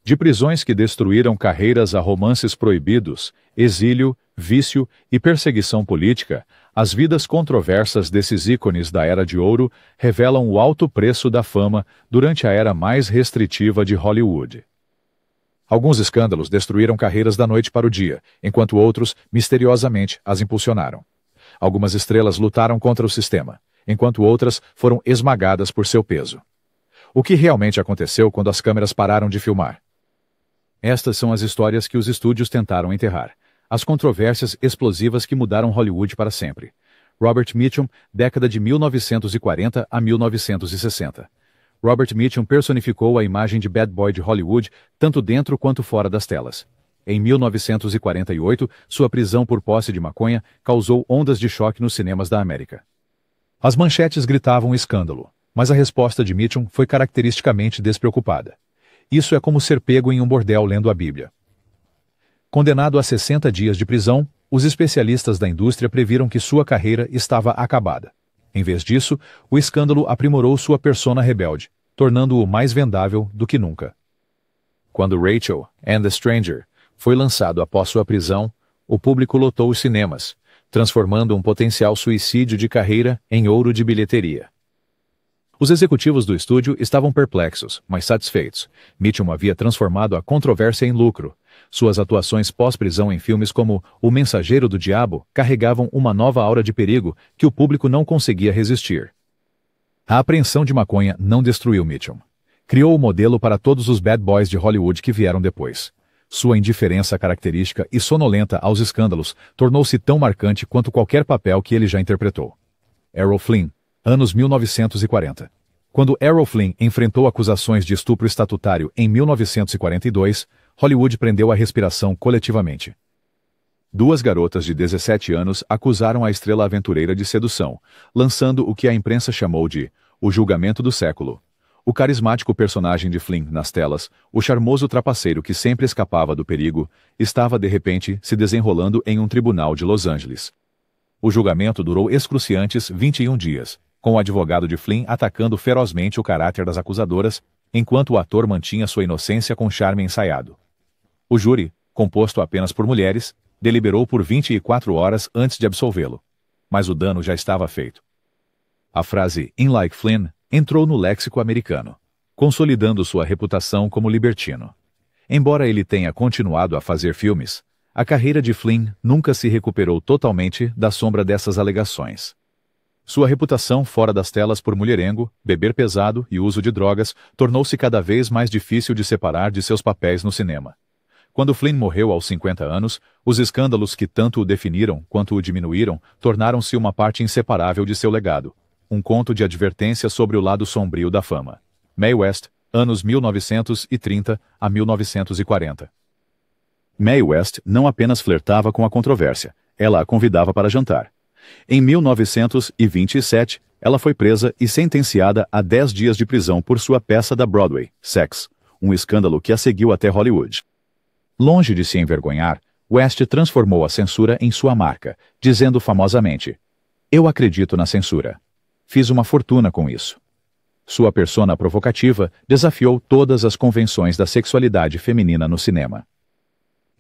De prisões que destruíram carreiras a romances proibidos, exílio, vício e perseguição política, as vidas controversas desses ícones da Era de Ouro revelam o alto preço da fama durante a era mais restritiva de Hollywood. Alguns escândalos destruíram carreiras da noite para o dia, enquanto outros, misteriosamente, as impulsionaram. Algumas estrelas lutaram contra o sistema, enquanto outras foram esmagadas por seu peso. O que realmente aconteceu quando as câmeras pararam de filmar? Estas são as histórias que os estúdios tentaram enterrar. As controvérsias explosivas que mudaram Hollywood para sempre. Robert Mitchum, década de 1940 a 1960. Robert Mitchum personificou a imagem de bad boy de Hollywood, tanto dentro quanto fora das telas. Em 1948, sua prisão por posse de maconha causou ondas de choque nos cinemas da América. As manchetes gritavam escândalo, mas a resposta de Mitchum foi caracteristicamente despreocupada. Isso é como ser pego em um bordel lendo a Bíblia. Condenado a 60 dias de prisão, os especialistas da indústria previram que sua carreira estava acabada. Em vez disso, o escândalo aprimorou sua persona rebelde, tornando-o mais vendável do que nunca. Quando Rachel and the Stranger foi lançado após sua prisão, o público lotou os cinemas, transformando um potencial suicídio de carreira em ouro de bilheteria. Os executivos do estúdio estavam perplexos, mas satisfeitos. Mitchum havia transformado a controvérsia em lucro. Suas atuações pós-prisão em filmes como O Mensageiro do Diabo carregavam uma nova aura de perigo que o público não conseguia resistir. A apreensão de maconha não destruiu Mitchum. Criou o modelo para todos os bad boys de Hollywood que vieram depois. Sua indiferença característica e sonolenta aos escândalos tornou-se tão marcante quanto qualquer papel que ele já interpretou. Errol Flynn, anos 1940. Quando Errol Flynn enfrentou acusações de estupro estatutário em 1942, Hollywood prendeu a respiração coletivamente. Duas garotas de 17 anos acusaram a estrela aventureira de sedução, lançando o que a imprensa chamou de o julgamento do século. O carismático personagem de Flynn nas telas, o charmoso trapaceiro que sempre escapava do perigo, estava de repente se desenrolando em um tribunal de Los Angeles. O julgamento durou excruciantes 21 dias, com o advogado de Flynn atacando ferozmente o caráter das acusadoras, enquanto o ator mantinha sua inocência com charme ensaiado. O júri, composto apenas por mulheres, deliberou por 24 horas antes de absolvê-lo. Mas o dano já estava feito. A frase "in like Flynn" entrou no léxico americano, consolidando sua reputação como libertino. Embora ele tenha continuado a fazer filmes, a carreira de Flynn nunca se recuperou totalmente da sombra dessas alegações. Sua reputação fora das telas por mulherengo, beber pesado e uso de drogas tornou-se cada vez mais difícil de separar de seus papéis no cinema. Quando Flynn morreu aos 50 anos, os escândalos que tanto o definiram quanto o diminuíram tornaram-se uma parte inseparável de seu legado. Um conto de advertência sobre o lado sombrio da fama. Mae West, anos 1930 a 1940. Mae West não apenas flertava com a controvérsia, ela a convidava para jantar. Em 1927, ela foi presa e sentenciada a 10 dias de prisão por sua peça da Broadway, Sex, um escândalo que a seguiu até Hollywood. Longe de se envergonhar, West transformou a censura em sua marca, dizendo famosamente: "Eu acredito na censura. Fiz uma fortuna com isso." Sua persona provocativa desafiou todas as convenções da sexualidade feminina no cinema.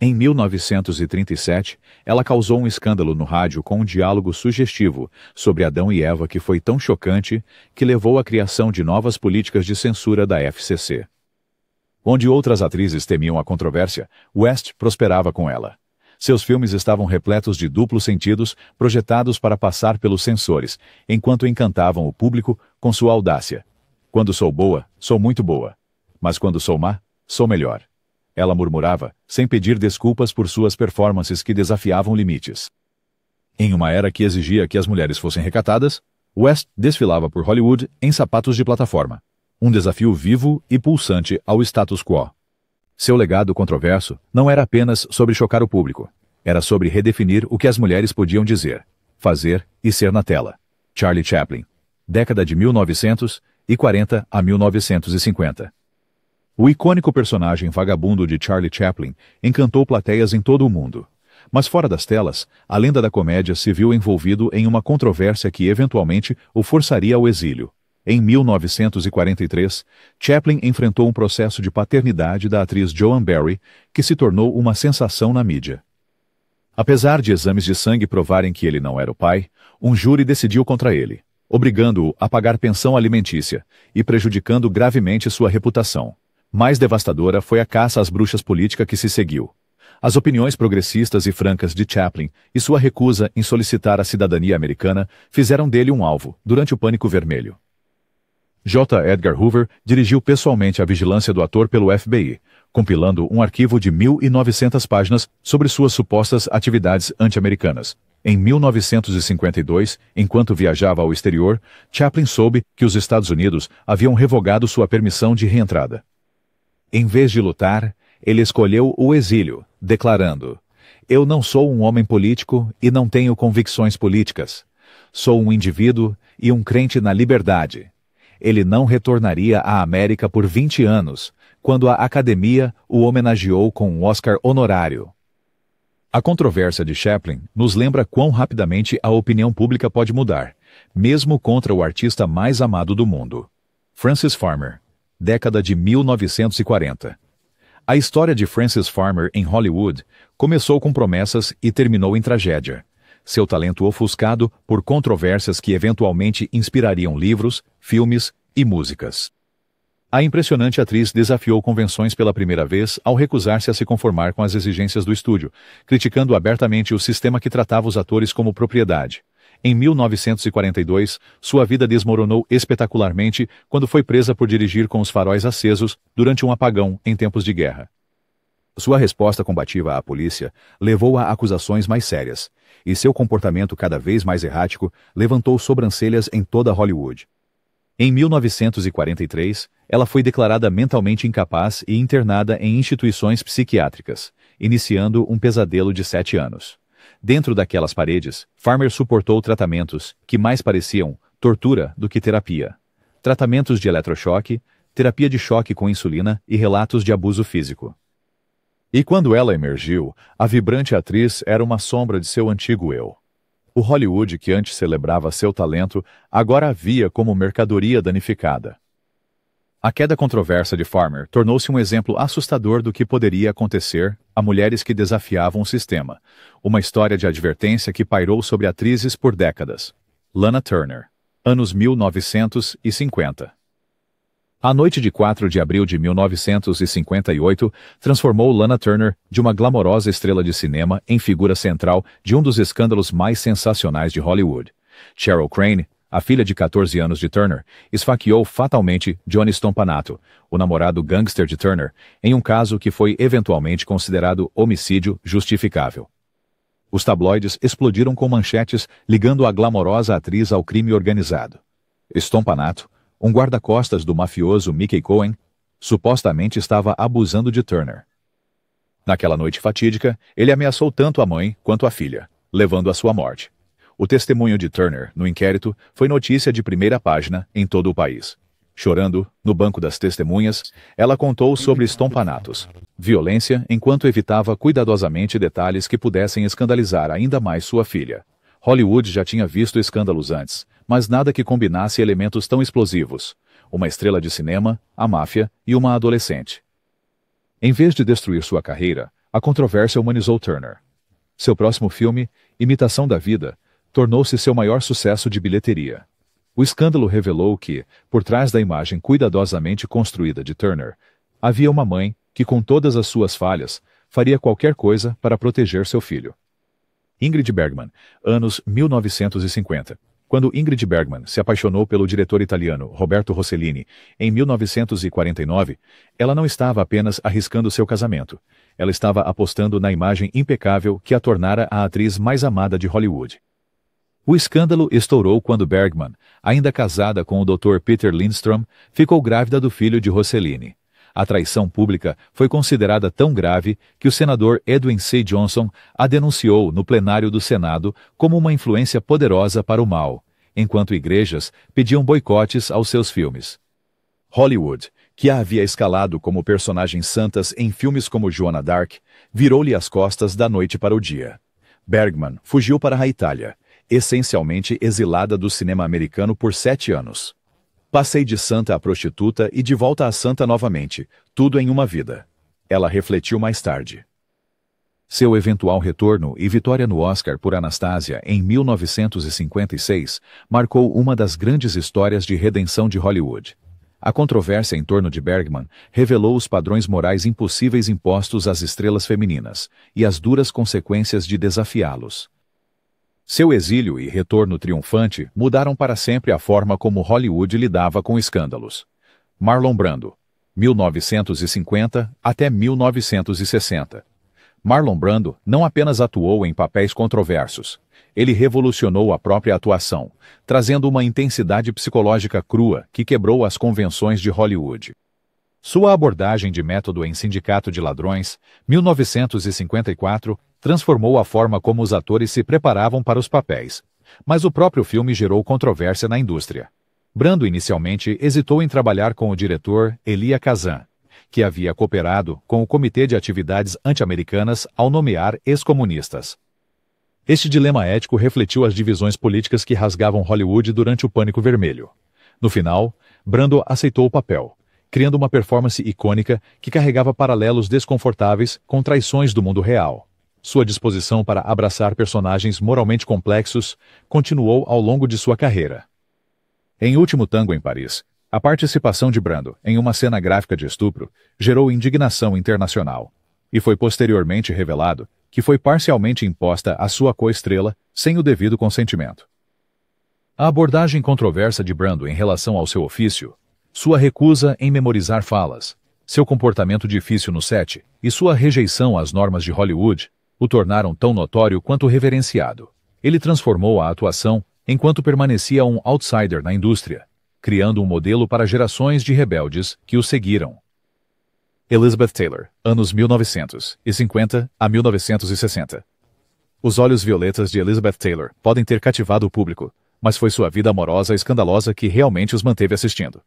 Em 1937, ela causou um escândalo no rádio com um diálogo sugestivo sobre Adão e Eva que foi tão chocante que levou à criação de novas políticas de censura da FCC. Onde outras atrizes temiam a controvérsia, West prosperava com ela. Seus filmes estavam repletos de duplos sentidos, projetados para passar pelos censores, enquanto encantavam o público com sua audácia. "Quando sou boa, sou muito boa. Mas quando sou má, sou melhor." Ela murmurava, sem pedir desculpas por suas performances que desafiavam limites. Em uma era que exigia que as mulheres fossem recatadas, West desfilava por Hollywood em sapatos de plataforma. Um desafio vivo e pulsante ao status quo. Seu legado controverso não era apenas sobre chocar o público. Era sobre redefinir o que as mulheres podiam dizer, fazer e ser na tela. Charlie Chaplin. Década de 1940 a 1950. O icônico personagem vagabundo de Charlie Chaplin encantou plateias em todo o mundo. Mas fora das telas, a lenda da comédia se viu envolvido em uma controvérsia que eventualmente o forçaria ao exílio. Em 1943, Chaplin enfrentou um processo de paternidade da atriz Joan Barry, que se tornou uma sensação na mídia. Apesar de exames de sangue provarem que ele não era o pai, um júri decidiu contra ele, obrigando-o a pagar pensão alimentícia e prejudicando gravemente sua reputação. Mais devastadora foi a caça às bruxas política que se seguiu. As opiniões progressistas e francas de Chaplin e sua recusa em solicitar a cidadania americana fizeram dele um alvo, durante o Pânico Vermelho. J. Edgar Hoover dirigiu pessoalmente a vigilância do ator pelo FBI, compilando um arquivo de 1.900 páginas sobre suas supostas atividades anti-americanas. Em 1952, enquanto viajava ao exterior, Chaplin soube que os Estados Unidos haviam revogado sua permissão de reentrada. Em vez de lutar, ele escolheu o exílio, declarando: "Eu não sou um homem político e não tenho convicções políticas. Sou um indivíduo e um crente na liberdade." Ele não retornaria à América por 20 anos, quando a Academia o homenageou com um Oscar honorário. A controvérsia de Chaplin nos lembra quão rapidamente a opinião pública pode mudar, mesmo contra o artista mais amado do mundo. Frances Farmer, década de 1940. A história de Frances Farmer em Hollywood começou com promessas e terminou em tragédia. Seu talento ofuscado por controvérsias que eventualmente inspirariam livros, filmes e músicas. A impressionante atriz desafiou convenções pela primeira vez ao recusar-se a se conformar com as exigências do estúdio, criticando abertamente o sistema que tratava os atores como propriedade. Em 1942, sua vida desmoronou espetacularmente quando foi presa por dirigir com os faróis acesos durante um apagão em tempos de guerra. Sua resposta combativa à polícia levou a acusações mais sérias, e seu comportamento cada vez mais errático levantou sobrancelhas em toda Hollywood. Em 1943, ela foi declarada mentalmente incapaz e internada em instituições psiquiátricas, iniciando um pesadelo de 7 anos. Dentro daquelas paredes, Farmer suportou tratamentos que mais pareciam tortura do que terapia. Tratamentos de eletrochoque, terapia de choque com insulina e relatos de abuso físico. E quando ela emergiu, a vibrante atriz era uma sombra de seu antigo eu. O Hollywood, que antes celebrava seu talento, agora a via como mercadoria danificada. A queda controversa de Farmer tornou-se um exemplo assustador do que poderia acontecer a mulheres que desafiavam o sistema, uma história de advertência que pairou sobre atrizes por décadas. Lana Turner, anos 1950. A noite de 4 de abril de 1958 transformou Lana Turner de uma glamourosa estrela de cinema em figura central de um dos escândalos mais sensacionais de Hollywood. Cheryl Crane, a filha de 14 anos de Turner, esfaqueou fatalmente Johnny Stompanato, o namorado gangster de Turner, em um caso que foi eventualmente considerado homicídio justificável. Os tabloides explodiram com manchetes ligando a glamourosa atriz ao crime organizado. Stompanato, um guarda-costas do mafioso Mickey Cohen, supostamente estava abusando de Turner. Naquela noite fatídica, ele ameaçou tanto a mãe quanto a filha, levando à sua morte. O testemunho de Turner no inquérito foi notícia de primeira página em todo o país. Chorando, no banco das testemunhas, ela contou sobre Stompanatos, violência enquanto evitava cuidadosamente detalhes que pudessem escandalizar ainda mais sua filha. Hollywood já tinha visto escândalos antes, mas nada que combinasse elementos tão explosivos. Uma estrela de cinema, a máfia e uma adolescente. Em vez de destruir sua carreira, a controvérsia humanizou Turner. Seu próximo filme, Imitação da Vida, tornou-se seu maior sucesso de bilheteria. O escândalo revelou que, por trás da imagem cuidadosamente construída de Turner, havia uma mãe que, com todas as suas falhas, faria qualquer coisa para proteger seu filho. Ingrid Bergman, anos 1950. Quando Ingrid Bergman se apaixonou pelo diretor italiano Roberto Rossellini em 1949, ela não estava apenas arriscando seu casamento. Ela estava apostando na imagem impecável que a tornara a atriz mais amada de Hollywood. O escândalo estourou quando Bergman, ainda casada com o Dr. Peter Lindstrom, ficou grávida do filho de Rossellini. A traição pública foi considerada tão grave que o senador Edwin C. Johnson a denunciou no plenário do Senado como uma influência poderosa para o mal, enquanto igrejas pediam boicotes aos seus filmes. Hollywood, que a havia escalado como personagens santas em filmes como Joana d'Arc, virou-lhe as costas da noite para o dia. Bergman fugiu para a Itália, essencialmente exilada do cinema americano por 7 anos. Passei de santa a prostituta e de volta a santa novamente, tudo em uma vida. Ela refletiu mais tarde. Seu eventual retorno e vitória no Oscar por Anastasia em 1956 marcou uma das grandes histórias de redenção de Hollywood. A controvérsia em torno de Bergman revelou os padrões morais impossíveis impostos às estrelas femininas e as duras consequências de desafiá-los. Seu exílio e retorno triunfante mudaram para sempre a forma como Hollywood lidava com escândalos. Marlon Brando, 1950 até 1960. Marlon Brando não apenas atuou em papéis controversos, ele revolucionou a própria atuação, trazendo uma intensidade psicológica crua que quebrou as convenções de Hollywood. Sua abordagem de método em Sindicato de Ladrões, 1954, transformou a forma como os atores se preparavam para os papéis, mas o próprio filme gerou controvérsia na indústria. Brando inicialmente hesitou em trabalhar com o diretor Elia Kazan, que havia cooperado com o Comitê de Atividades Anti-Americanas ao nomear ex-comunistas. Este dilema ético refletiu as divisões políticas que rasgavam Hollywood durante o Pânico Vermelho. No final, Brando aceitou o papel, criando uma performance icônica que carregava paralelos desconfortáveis com traições do mundo real. Sua disposição para abraçar personagens moralmente complexos continuou ao longo de sua carreira. Em Último Tango em Paris, a participação de Brando em uma cena gráfica de estupro gerou indignação internacional, e foi posteriormente revelado que foi parcialmente imposta à sua co-estrela sem o devido consentimento. A abordagem controversa de Brando em relação ao seu ofício, sua recusa em memorizar falas, seu comportamento difícil no set e sua rejeição às normas de Hollywood o tornaram tão notório quanto reverenciado. Ele transformou a atuação enquanto permanecia um outsider na indústria, criando um modelo para gerações de rebeldes que o seguiram. Elizabeth Taylor, anos 1950 a 1960. Os olhos violetas de Elizabeth Taylor podem ter cativado o público, mas foi sua vida amorosa e escandalosa que realmente os manteve assistindo.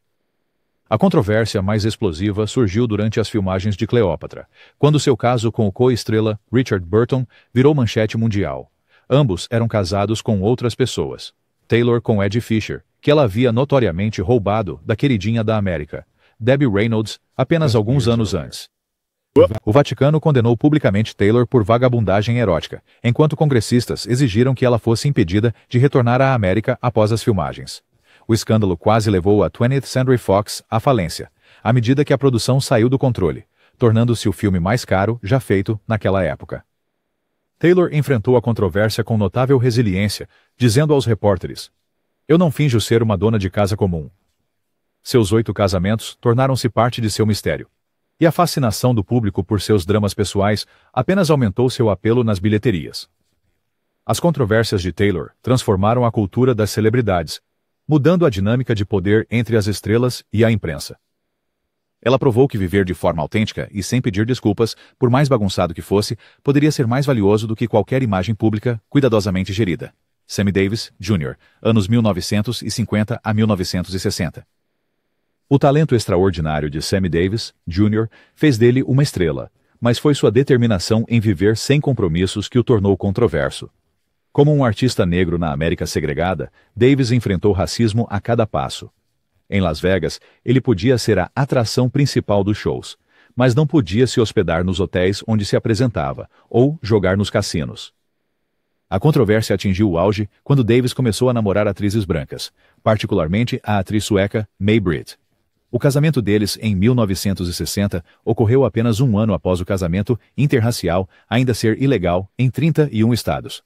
A controvérsia mais explosiva surgiu durante as filmagens de Cleópatra, quando seu caso com o co-estrela Richard Burton virou manchete mundial. Ambos eram casados com outras pessoas. Taylor com Eddie Fisher, que ela havia notoriamente roubado da queridinha da América, Debbie Reynolds, apenas alguns anos antes. O Vaticano condenou publicamente Taylor por vagabundagem erótica, enquanto congressistas exigiram que ela fosse impedida de retornar à América após as filmagens. O escândalo quase levou a 20th Century Fox à falência, à medida que a produção saiu do controle, tornando-se o filme mais caro já feito naquela época. Taylor enfrentou a controvérsia com notável resiliência, dizendo aos repórteres: "Eu não finjo ser uma dona de casa comum." Seus 8 casamentos tornaram-se parte de seu mistério. E a fascinação do público por seus dramas pessoais apenas aumentou seu apelo nas bilheterias. As controvérsias de Taylor transformaram a cultura das celebridades, mudando a dinâmica de poder entre as estrelas e a imprensa. Ela provou que viver de forma autêntica e sem pedir desculpas, por mais bagunçado que fosse, poderia ser mais valioso do que qualquer imagem pública cuidadosamente gerida. Sammy Davis, Jr., anos 1950 a 1960. O talento extraordinário de Sammy Davis, Jr., fez dele uma estrela, mas foi sua determinação em viver sem compromissos que o tornou controverso. Como um artista negro na América segregada, Davis enfrentou racismo a cada passo. Em Las Vegas, ele podia ser a atração principal dos shows, mas não podia se hospedar nos hotéis onde se apresentava, ou jogar nos cassinos. A controvérsia atingiu o auge quando Davis começou a namorar atrizes brancas, particularmente a atriz sueca May Britt. O casamento deles, em 1960, ocorreu apenas um ano após o casamento interracial ainda ser ilegal em 31 estados.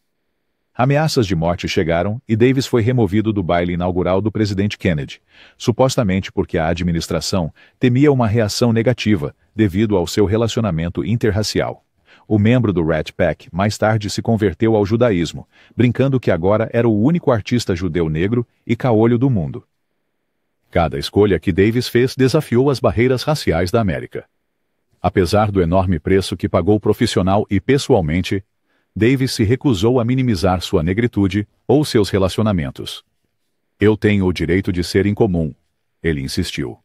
Ameaças de morte chegaram e Davis foi removido do baile inaugural do presidente Kennedy, supostamente porque a administração temia uma reação negativa devido ao seu relacionamento interracial. O membro do Rat Pack mais tarde se converteu ao judaísmo, brincando que agora era o único artista judeu negro e caolho do mundo. Cada escolha que Davis fez desafiou as barreiras raciais da América. Apesar do enorme preço que pagou profissional e pessoalmente, Davis se recusou a minimizar sua negritude ou seus relacionamentos. "Eu tenho o direito de ser incomum", ele insistiu.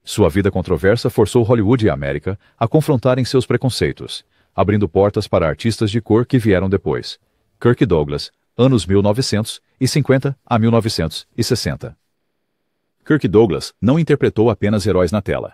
Sua vida controversa forçou Hollywood e a América a confrontarem seus preconceitos, abrindo portas para artistas de cor que vieram depois. Kirk Douglas, anos 1950 a 1960. Kirk Douglas não interpretou apenas heróis na tela.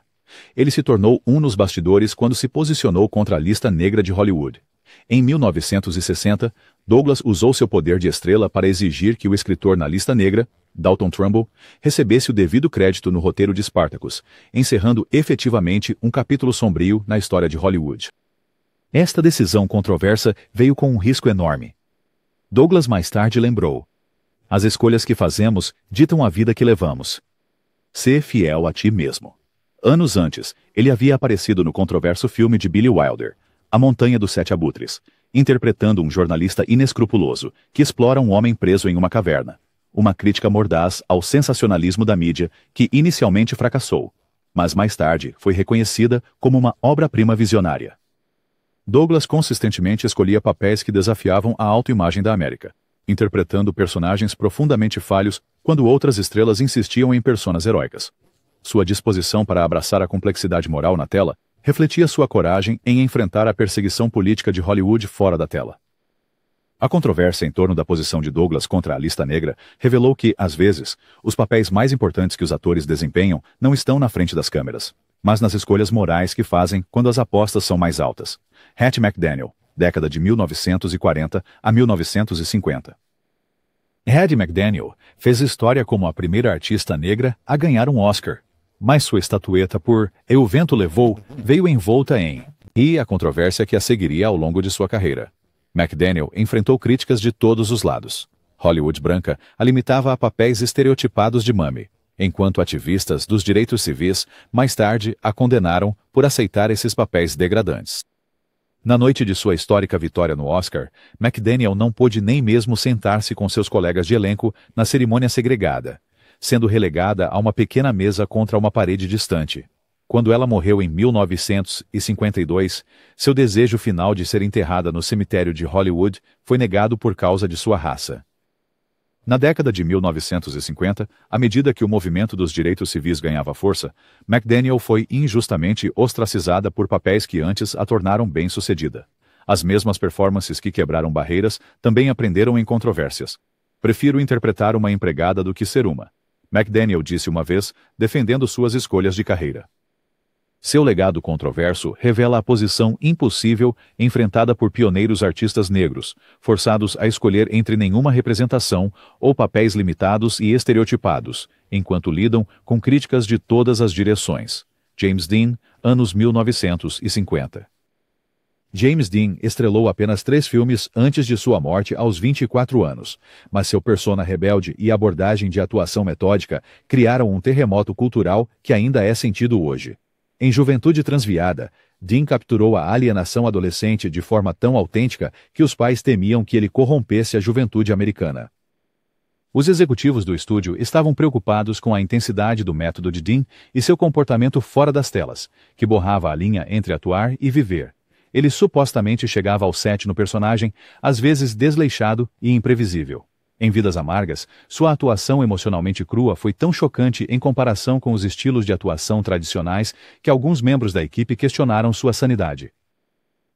Ele se tornou um nos bastidores quando se posicionou contra a lista negra de Hollywood. Em 1960, Douglas usou seu poder de estrela para exigir que o escritor na lista negra, Dalton Trumbo, recebesse o devido crédito no roteiro de Spartacus, encerrando efetivamente um capítulo sombrio na história de Hollywood. Esta decisão controversa veio com um risco enorme. Douglas mais tarde lembrou: as escolhas que fazemos ditam a vida que levamos. Sê fiel a ti mesmo. Anos antes, ele havia aparecido no controverso filme de Billy Wilder, A Montanha dos Sete Abutres, interpretando um jornalista inescrupuloso que explora um homem preso em uma caverna. Uma crítica mordaz ao sensacionalismo da mídia que inicialmente fracassou, mas mais tarde foi reconhecida como uma obra-prima visionária. Douglas consistentemente escolhia papéis que desafiavam a autoimagem da América, interpretando personagens profundamente falhos quando outras estrelas insistiam em personas heróicas. Sua disposição para abraçar a complexidade moral na tela refletia sua coragem em enfrentar a perseguição política de Hollywood fora da tela. A controvérsia em torno da posição de Douglas contra a lista negra revelou que, às vezes, os papéis mais importantes que os atores desempenham não estão na frente das câmeras, mas nas escolhas morais que fazem quando as apostas são mais altas. Hattie McDaniel, década de 1940 a 1950. Hattie McDaniel fez história como a primeira artista negra a ganhar um Oscar, mas sua estatueta por E o Vento Levou veio envolta em e a controvérsia que a seguiria ao longo de sua carreira. McDaniel enfrentou críticas de todos os lados. Hollywood branca a limitava a papéis estereotipados de mummy, enquanto ativistas dos direitos civis mais tarde a condenaram por aceitar esses papéis degradantes. Na noite de sua histórica vitória no Oscar, McDaniel não pôde nem mesmo sentar-se com seus colegas de elenco na cerimônia segregada, sendo relegada a uma pequena mesa contra uma parede distante. Quando ela morreu em 1952, seu desejo final de ser enterrada no cemitério de Hollywood foi negado por causa de sua raça. Na década de 1950, à medida que o movimento dos direitos civis ganhava força, McDaniel foi injustamente ostracizada por papéis que antes a tornaram bem-sucedida. As mesmas performances que quebraram barreiras também aprenderam em controvérsias. Prefiro interpretar uma empregada do que ser uma, McDaniel disse uma vez, defendendo suas escolhas de carreira. Seu legado controverso revela a posição impossível enfrentada por pioneiros artistas negros, forçados a escolher entre nenhuma representação ou papéis limitados e estereotipados, enquanto lidam com críticas de todas as direções. James Dean, anos 1950. James Dean estrelou apenas 3 filmes antes de sua morte aos 24 anos, mas seu persona rebelde e abordagem de atuação metódica criaram um terremoto cultural que ainda é sentido hoje. Em Juventude Transviada, Dean capturou a alienação adolescente de forma tão autêntica que os pais temiam que ele corrompesse a juventude americana. Os executivos do estúdio estavam preocupados com a intensidade do método de Dean e seu comportamento fora das telas, que borrava a linha entre atuar e viver. Ele supostamente chegava ao set no personagem, às vezes desleixado e imprevisível. Em Vidas Amargas, sua atuação emocionalmente crua foi tão chocante em comparação com os estilos de atuação tradicionais que alguns membros da equipe questionaram sua sanidade.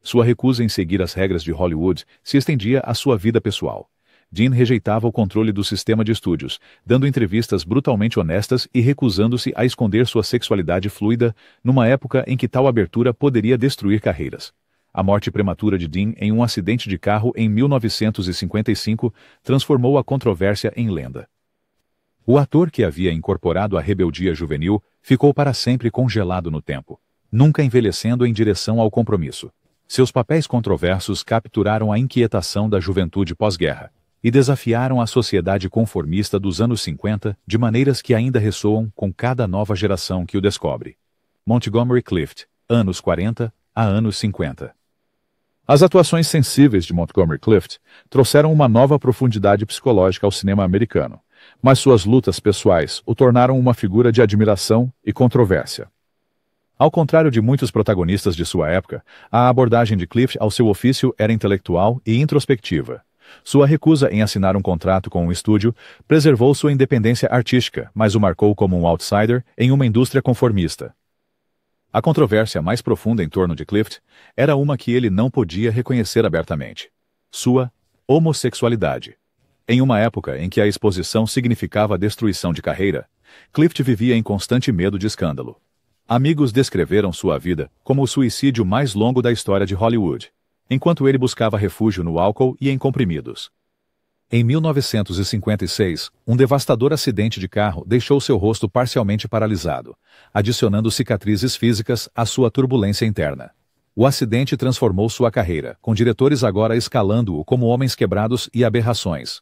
Sua recusa em seguir as regras de Hollywood se estendia à sua vida pessoal. Dean rejeitava o controle do sistema de estúdios, dando entrevistas brutalmente honestas e recusando-se a esconder sua sexualidade fluida numa época em que tal abertura poderia destruir carreiras. A morte prematura de Dean em um acidente de carro em 1955 transformou a controvérsia em lenda. O ator que havia incorporado a rebeldia juvenil ficou para sempre congelado no tempo, nunca envelhecendo em direção ao compromisso. Seus papéis controversos capturaram a inquietação da juventude pós-guerra e desafiaram a sociedade conformista dos anos 50 de maneiras que ainda ressoam com cada nova geração que o descobre. Montgomery Clift, anos 40 a anos 50. As atuações sensíveis de Montgomery Clift trouxeram uma nova profundidade psicológica ao cinema americano, mas suas lutas pessoais o tornaram uma figura de admiração e controvérsia. Ao contrário de muitos protagonistas de sua época, a abordagem de Clift ao seu ofício era intelectual e introspectiva. Sua recusa em assinar um contrato com um estúdio preservou sua independência artística, mas o marcou como um outsider em uma indústria conformista. A controvérsia mais profunda em torno de Clift era uma que ele não podia reconhecer abertamente: sua homossexualidade. Em uma época em que a exposição significava a destruição de carreira, Clift vivia em constante medo de escândalo. Amigos descreveram sua vida como o suicídio mais longo da história de Hollywood, enquanto ele buscava refúgio no álcool e em comprimidos. Em 1956, um devastador acidente de carro deixou seu rosto parcialmente paralisado, adicionando cicatrizes físicas à sua turbulência interna. O acidente transformou sua carreira, com diretores agora escalando-o como homens quebrados e aberrações.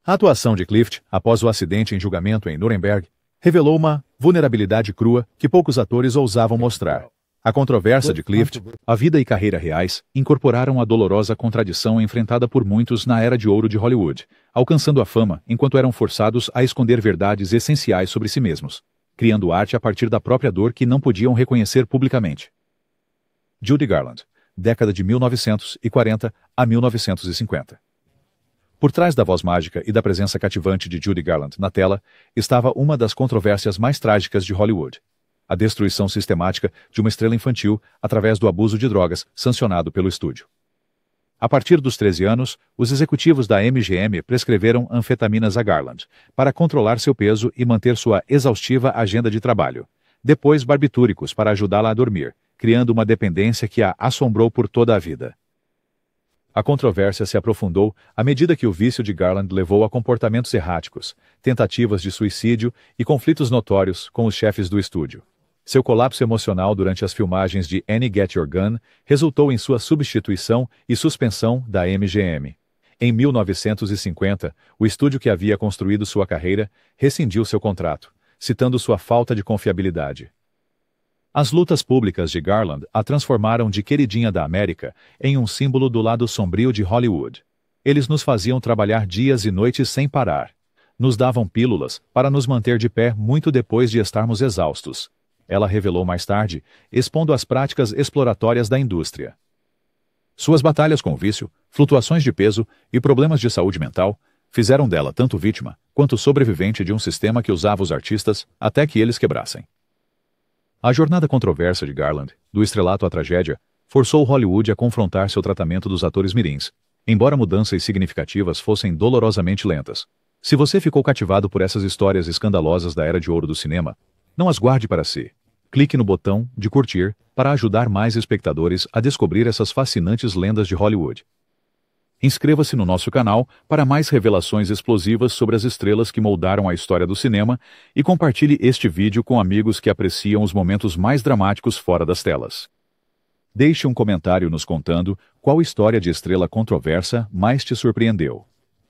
A atuação de Clift, após o acidente em julgamento em Nuremberg, revelou uma vulnerabilidade crua que poucos atores ousavam mostrar. A controvérsia de Clift, a vida e carreira reais, incorporaram a dolorosa contradição enfrentada por muitos na era de ouro de Hollywood, alcançando a fama enquanto eram forçados a esconder verdades essenciais sobre si mesmos, criando arte a partir da própria dor que não podiam reconhecer publicamente. Judy Garland, década de 1940 a 1950. Por trás da voz mágica e da presença cativante de Judy Garland na tela, estava uma das controvérsias mais trágicas de Hollywood: a destruição sistemática de uma estrela infantil através do abuso de drogas sancionado pelo estúdio. A partir dos 13 anos, os executivos da MGM prescreveram anfetaminas a Garland para controlar seu peso e manter sua exaustiva agenda de trabalho. Depois, barbitúricos para ajudá-la a dormir, criando uma dependência que a assombrou por toda a vida. A controvérsia se aprofundou à medida que o vício de Garland levou a comportamentos erráticos, tentativas de suicídio e conflitos notórios com os chefes do estúdio. Seu colapso emocional durante as filmagens de Annie Get Your Gun resultou em sua substituição e suspensão da MGM. Em 1950, o estúdio que havia construído sua carreira rescindiu seu contrato, citando sua falta de confiabilidade. As lutas públicas de Garland a transformaram de queridinha da América em um símbolo do lado sombrio de Hollywood. Eles nos faziam trabalhar dias e noites sem parar. Nos davam pílulas para nos manter de pé muito depois de estarmos exaustos. Ela revelou mais tarde, expondo as práticas exploratórias da indústria. Suas batalhas com o vício, flutuações de peso e problemas de saúde mental fizeram dela tanto vítima quanto sobrevivente de um sistema que usava os artistas até que eles quebrassem. A jornada controversa de Garland, do estrelato à tragédia, forçou Hollywood a confrontar seu tratamento dos atores mirins, embora mudanças significativas fossem dolorosamente lentas. Se você ficou cativado por essas histórias escandalosas da era de ouro do cinema, não as guarde para si. Clique no botão de curtir para ajudar mais espectadores a descobrir essas fascinantes lendas de Hollywood. Inscreva-se no nosso canal para mais revelações explosivas sobre as estrelas que moldaram a história do cinema e compartilhe este vídeo com amigos que apreciam os momentos mais dramáticos fora das telas. Deixe um comentário nos contando qual história de estrela controversa mais te surpreendeu.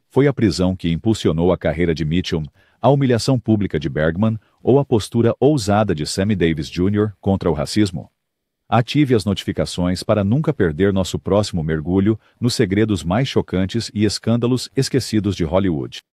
Foi a prisão que impulsionou a carreira de Mitchum, a humilhação pública de Bergman ou a postura ousada de Sammy Davis Jr. contra o racismo? Ative as notificações para nunca perder nosso próximo mergulho nos segredos mais chocantes e escândalos esquecidos de Hollywood.